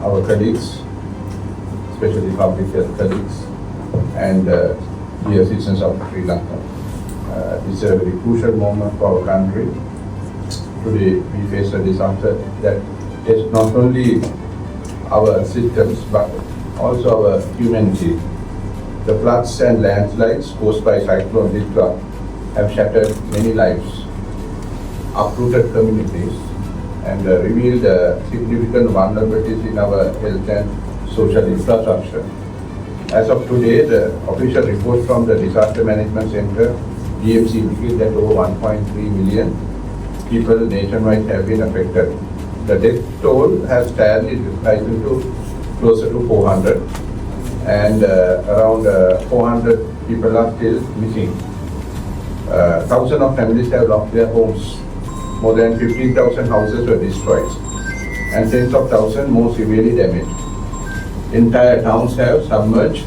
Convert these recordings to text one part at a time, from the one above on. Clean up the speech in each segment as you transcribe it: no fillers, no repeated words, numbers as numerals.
our colleagues, especially public health colleagues, and dear citizens of Sri Lanka. This is a very crucial moment for our country. Today we face a disaster that tests not only our systems but also our humanity. The floods and landslides caused by Cyclone Ditra have shattered many lives, uprooted communities, and revealed significant vulnerabilities in our health and social infrastructure. As of today, the official report from the Disaster Management Center, DMC, indicates that over 1.3 million people nationwide have been affected. The death toll has sadly risen to closer to 400, and around 400 people are still missing. Thousands of families have lost their homes. More than 15,000 houses were destroyed, and tens of thousands more severely damaged. Entire towns have submerged.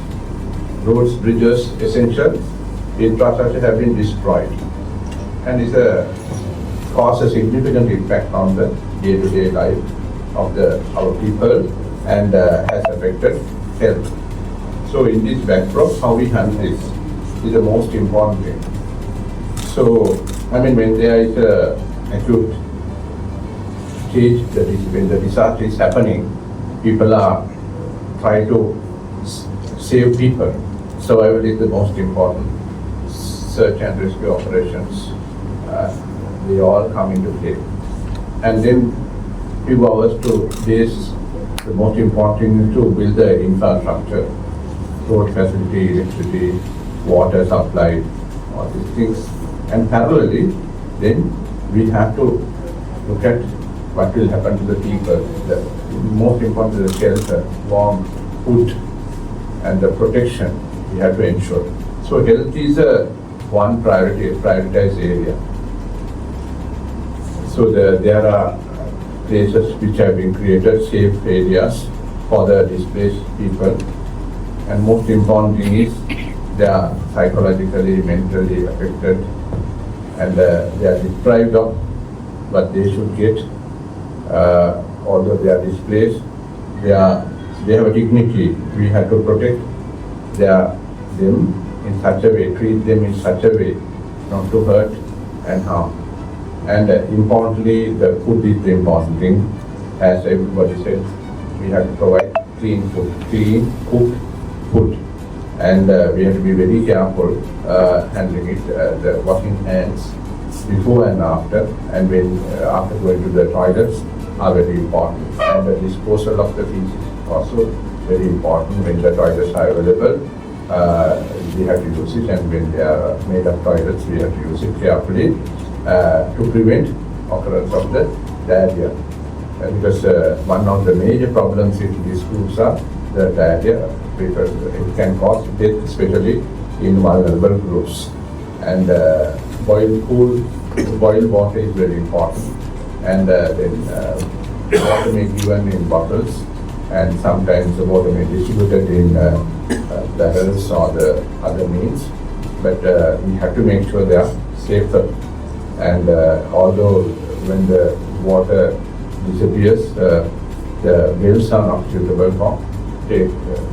Roads, bridges, essential infrastructure have been destroyed, and it's caused a significant impact on the day-to-day life of our people, and has affected health. So in this backdrop, how we handle this is the most important thing. So, when there is a acute stage, when the disaster is happening, people are trying to save people. Survival is the most important. Search and rescue operations, they all come into play. And then few hours to days, the most important thing is to build the infrastructure, road facility, electricity, water supply, all these things. And parallelly, then we have to look at what will happen to the people. The most important is the shelter, warm food, and the protection we have to ensure. So health is one prioritized area. So there are places which have been created, safe areas for the displaced people. And most important thing is they are psychologically, mentally affected, and they are deprived of what they should get. Although they are displaced, they have a dignity. We have to protect them in such a way, treat them in such a way not to hurt and harm. And importantly, the food is the important thing. As everybody said, we have to provide clean food, clean cooked food. And we have to be very careful handling it, the washing hands before and after, and when after going to the toilets are very important. And the disposal of the feces is also very important. When the toilets are available, we have to use it, and when they are made of toilets, we have to use it carefully to prevent occurrence of the diarrhea. Because one of the major problems in these groups are the diarrhea, because it can cause death, especially in vulnerable groups. And boiled water is very important. And then water may be given in bottles, and sometimes the water may be distributed in barrels or the other means. But we have to make sure they are safer. And although when the water disappears, the wells are not suitable for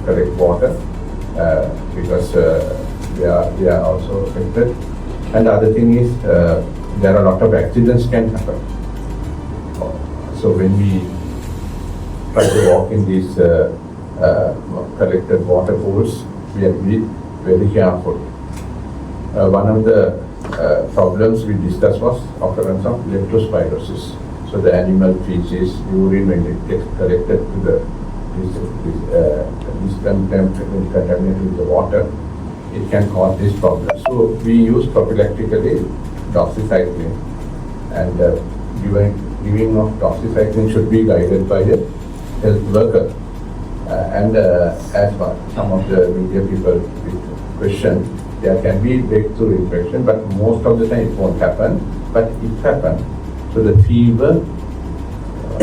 correct water because they are also affected. And the other thing is there are a lot of accidents can happen. So when we try to walk in these collected water pools, we have to be very careful. One of the problems we discussed was occurrence of leptospirosis. So the animal feces, urine, when it gets collected to the contaminated with the water, it can cause this problem. So we use prophylactically doxycycline, and giving of doxycycline should be guided by a health worker. And as some of the media people question, there can be breakthrough infection, but most of the time it won't happen, but it happens. So the fever,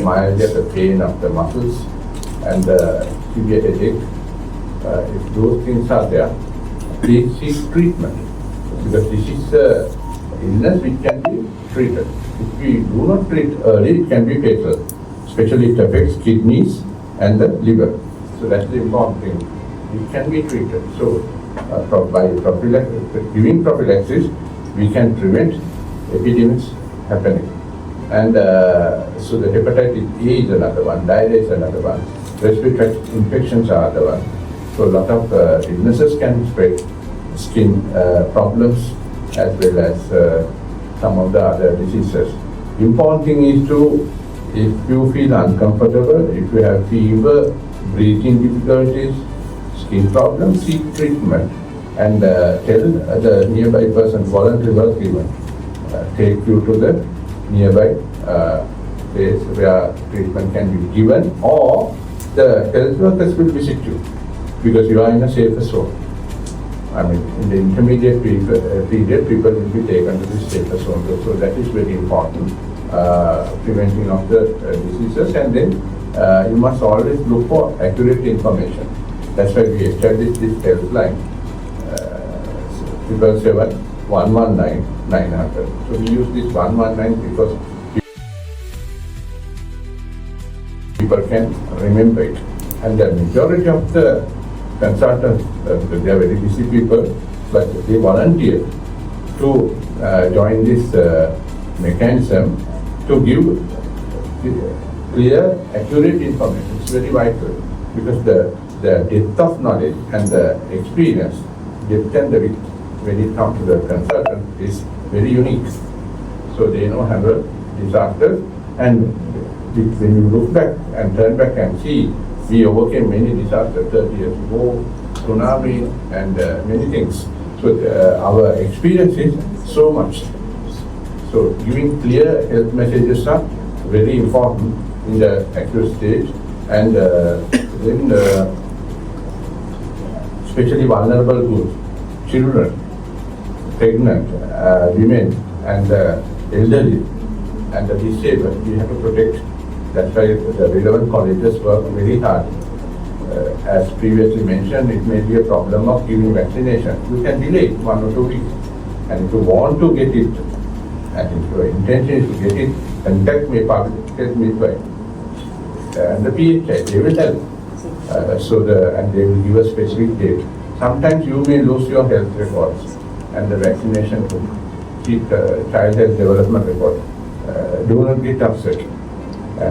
myalgia, the pain of the muscles, and severe headache, if those things are there, please seek treatment, because this is illness which can be treated. If we do not treat early, it can be fatal. Especially it affects kidneys and the liver. So that's the important thing. It can be treated. So by giving prophylaxis, we can prevent epidemics happening. And so the hepatitis A is another one, diarrhea is another one, respiratory tract infections are another one. So a lot of illnesses can spread, skin problems as well as some of the other diseases. Important thing is to, if you feel uncomfortable, if you have fever, breathing difficulties, skin problems, seek treatment and tell the nearby person, voluntary work given, take you to the nearby place where treatment can be given, or the health workers will visit you because you are in a safer zone. I mean, in the intermediate period, people will be taken to the safer zone. So that is very important, preventing of the diseases. And then you must always look for accurate information. That's why we established this helpline, 777-119-900. So we use this 119 because people can remember it. And the majority of the consultants, they are very busy people, but they volunteer to join this mechanism to give clear, accurate information. It's very vital because the depth of knowledge and the experience, depth and the width, when it comes to the consultant, is very unique. So they know handle disasters, and when you look back and turn back and see, we overcame many disasters 30 years ago, tsunami and many things. So our experience is so much. So giving clear health messages are very important in the acute stage, and then especially vulnerable groups, children, pregnant, women, and elderly, and the disabled, we have to protect. That's why the relevant colleges work very hard. As previously mentioned, it may be a problem of giving vaccination. You can delay 1 or 2 weeks. And if you want to get it, and if your intention is to get it, contact me, public health midwife, and the PHI, they will help. And they will give a specific date. Sometimes you may lose your health records and the vaccination to keep child health development record. Do not get upset.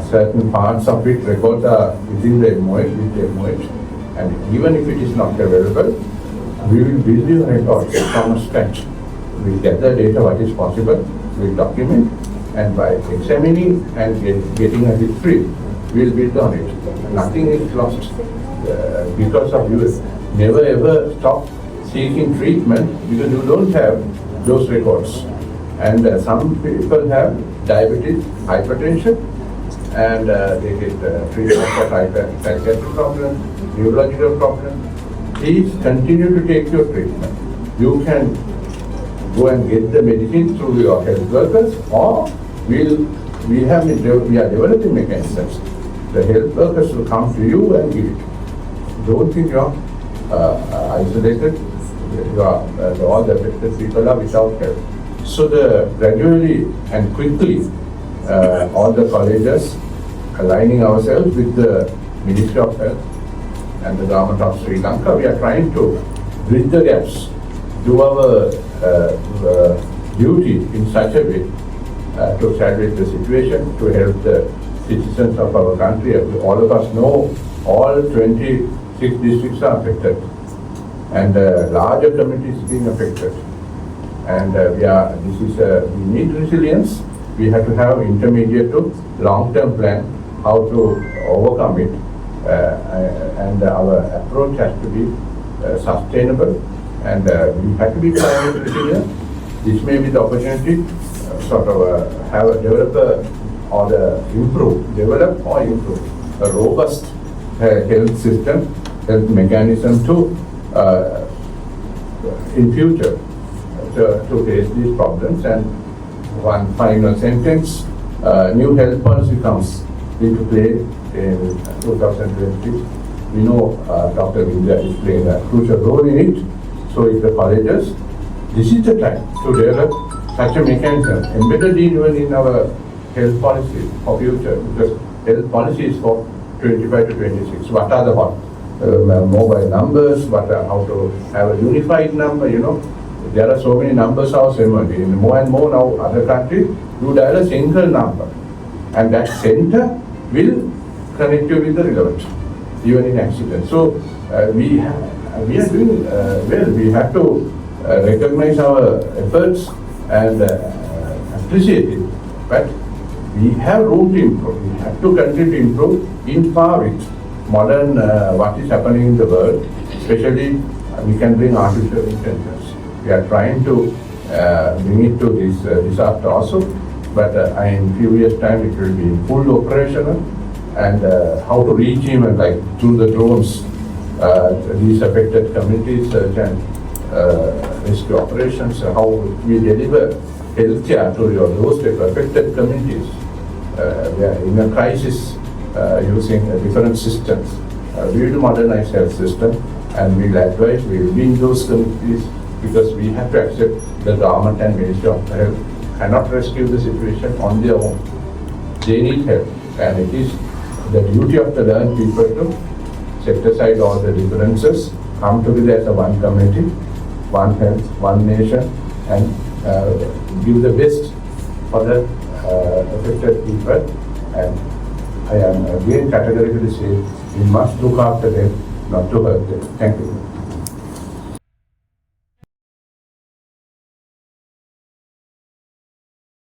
Certain parts of it records are within the MOH, with the MOH, and even if it is not available, we will build your records from scratch. We will gather data what is possible, we will document, and by examining and getting a history, we will build on it. Nothing is lost because of you. Never ever stop seeking treatment because you don't have those records. And some people have diabetes, hypertension, and they get treatment for psychiatric problems, neurological problems. Please continue to take your treatment. You can go and get the medicine through your health workers, or we are developing mechanisms. The health workers will come to you and give it. Don't think you are isolated. All the affected people are without help. So gradually and quickly, all the colleges aligning ourselves with the Ministry of Health and the government of Sri Lanka, we are trying to bridge the gaps, do our duty in such a way to salvage the situation, to help the citizens of our country. All of us know all 26 districts are affected, and larger communities being affected. And we need resilience. We have to have intermediate to long-term plan how to overcome it, and our approach has to be sustainable, and we have to be climate resilient. This may be the opportunity develop or improve a robust health system, health mechanism to in future to face these problems. And one final sentence, new health policy comes into play in 2020. We know Dr. Vidya is playing a crucial role in it. So if the colleges, this is the time to develop such a mechanism embedded even in our health policy for future, because health policy is for 25 to 26. What are the hot mobile numbers? How to have a unified number? There are so many numbers of SLMA. In more and more now, other countries, you dial a single number, and that center will connect you with the relevant, even in accident. So we are doing well. We have to recognize our efforts and appreciate it. But we have room to improve. We have to continue to improve in par with modern what is happening in the world. Especially, we can bring artificial intelligence. We are trying to bring it to this disaster also. But in few years' time, it will be full operational. And how to reach him, like through the drones, these affected communities, search and rescue operations, how we deliver healthcare to your doorstep affected communities. We are in a crisis using different systems. We will modernize health system, and we will advise, we will be in those communities, because we have to accept the government and Ministry of Health cannot rescue the situation on their own. They need help, and it is the duty of the learned people to set aside all the differences, come together as a one community, one health, one nation, and give the best for the affected people. And I am again categorically saying we must look after them, not to hurt them. Thank you.